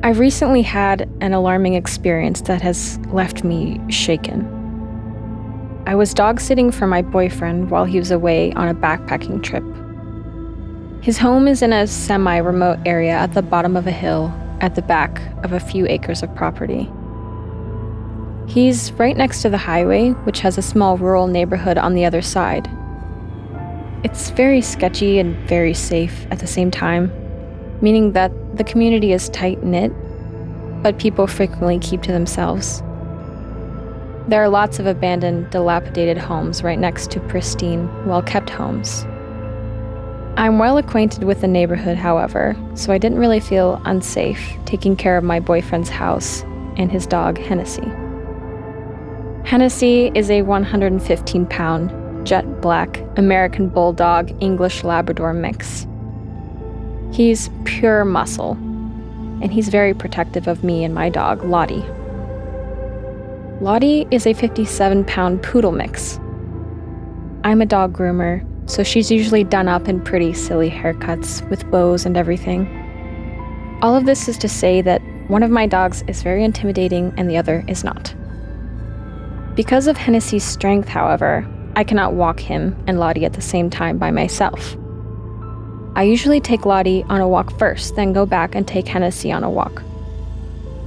I've recently had an alarming experience that has left me shaken. I was dog sitting for my boyfriend while he was away on a backpacking trip. His home is in a semi-remote area at the bottom of a hill at the back of a few acres of property. He's right next to the highway, which has a small rural neighborhood on the other side. It's very sketchy and very safe at the same time, meaning that the community is tight-knit, but people frequently keep to themselves. There are lots of abandoned, dilapidated homes right next to pristine, well-kept homes. I'm well acquainted with the neighborhood, however, so I didn't really feel unsafe taking care of my boyfriend's house and his dog, Hennessy. Hennessy is a 115-pound, jet black, American Bulldog, English Labrador mix. He's pure muscle, and he's very protective of me and my dog, Lottie. Lottie is a 57-pound poodle mix. I'm a dog groomer, so she's usually done up in pretty silly haircuts with bows and everything. All of this is to say that one of my dogs is very intimidating and the other is not. Because of Hennessy's strength, however, I cannot walk him and Lottie at the same time by myself. I usually take Lottie on a walk first, then go back and take Hennessy on a walk.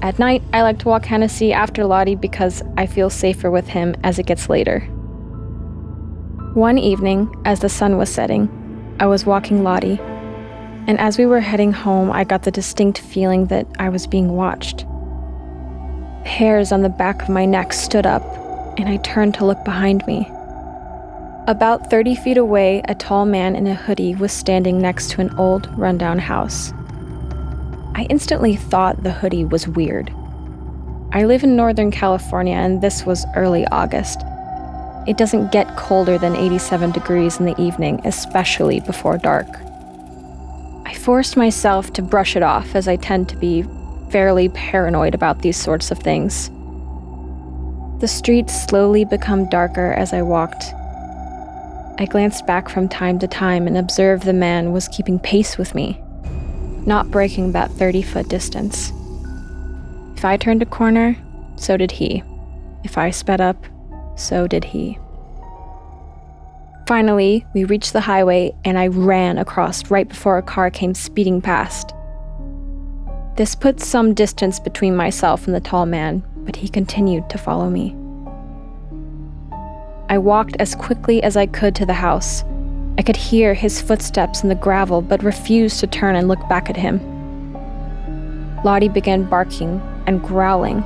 At night, I like to walk Hennessy after Lottie because I feel safer with him as it gets later. One evening, as the sun was setting, I was walking Lottie, and as we were heading home, I got the distinct feeling that I was being watched. The hairs on the back of my neck stood up, and I turned to look behind me. About 30 feet away, a tall man in a hoodie was standing next to an old, rundown house. I instantly thought the hoodie was weird. I live in Northern California, and this was early August. It doesn't get colder than 87 degrees in the evening, especially before dark. I forced myself to brush it off, as I tend to be fairly paranoid about these sorts of things. The streets slowly become darker as I walked. I glanced back from time to time and observed the man was keeping pace with me, not breaking that 30-foot distance. If I turned a corner, so did he. If I sped up, so did he. Finally, we reached the highway and I ran across right before a car came speeding past. This put some distance between myself and the tall man, but he continued to follow me. I walked as quickly as I could to the house. I could hear his footsteps in the gravel, but refused to turn and look back at him. Lottie began barking and growling,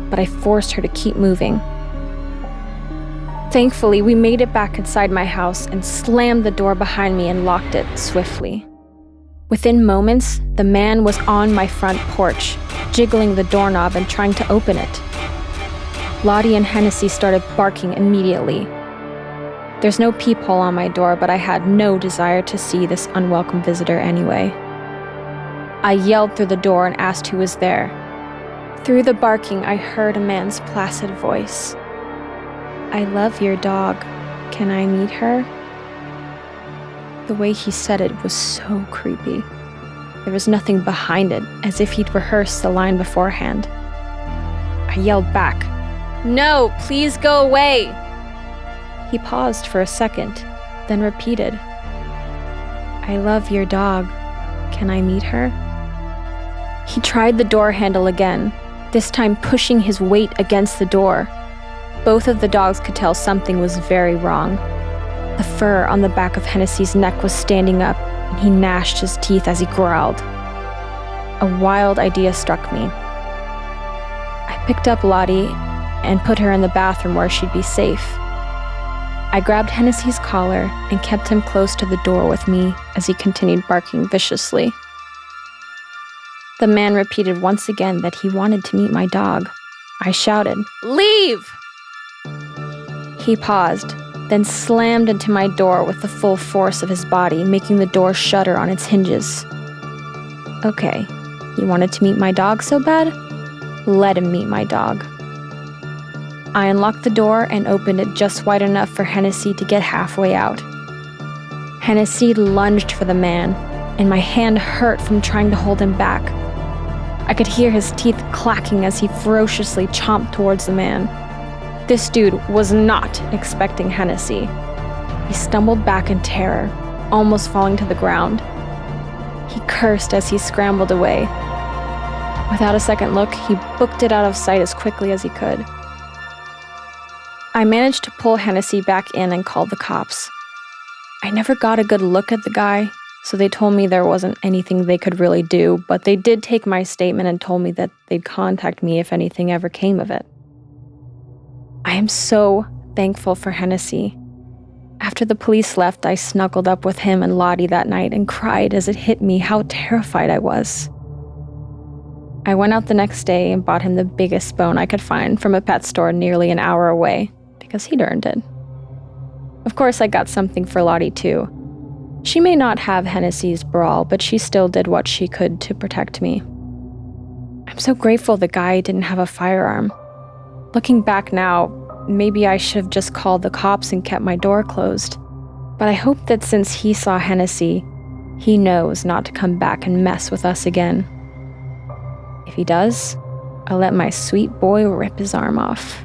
but I forced her to keep moving. Thankfully, we made it back inside my house and slammed the door behind me and locked it swiftly. Within moments, the man was on my front porch, jiggling the doorknob and trying to open it. Lottie and Hennessy started barking immediately. There's no peephole on my door, but I had no desire to see this unwelcome visitor anyway. I yelled through the door and asked who was there. Through the barking, I heard a man's placid voice. "I love your dog. Can I meet her?" The way he said it was so creepy. There was nothing behind it, as if he'd rehearsed the line beforehand. I yelled back, "No, please go away!" He paused for a second, then repeated, "I love your dog. Can I meet her?" He tried the door handle again, this time pushing his weight against the door. Both of the dogs could tell something was very wrong. The fur on the back of Hennessy's neck was standing up, and he gnashed his teeth as he growled. A wild idea struck me. I picked up Lottie and put her in the bathroom where she'd be safe. I grabbed Hennessy's collar and kept him close to the door with me as he continued barking viciously. The man repeated once again that he wanted to meet my dog. I shouted, "Leave!" He paused, then slammed into my door with the full force of his body, making the door shudder on its hinges. Okay, he wanted to meet my dog so bad? Let him meet my dog. I unlocked the door and opened it just wide enough for Hennessy to get halfway out. Hennessy lunged for the man, and my hand hurt from trying to hold him back. I could hear his teeth clacking as he ferociously chomped towards the man. This dude was not expecting Hennessy. He stumbled back in terror, almost falling to the ground. He cursed as he scrambled away. Without a second look, he booked it out of sight as quickly as he could. I managed to pull Hennessy back in and called the cops. I never got a good look at the guy, so they told me there wasn't anything they could really do, but they did take my statement and told me that they'd contact me if anything ever came of it. I am so thankful for Hennessy. After the police left, I snuggled up with him and Lottie that night and cried as it hit me how terrified I was. I went out the next day and bought him the biggest bone I could find from a pet store nearly an hour away, because he'd earned it. Of course, I got something for Lottie too. She may not have Hennessy's brawl, but she still did what she could to protect me. I'm so grateful the guy didn't have a firearm. Looking back now, maybe I should have just called the cops and kept my door closed. But I hope that since he saw Hennessy, he knows not to come back and mess with us again. If he does, I'll let my sweet boy rip his arm off.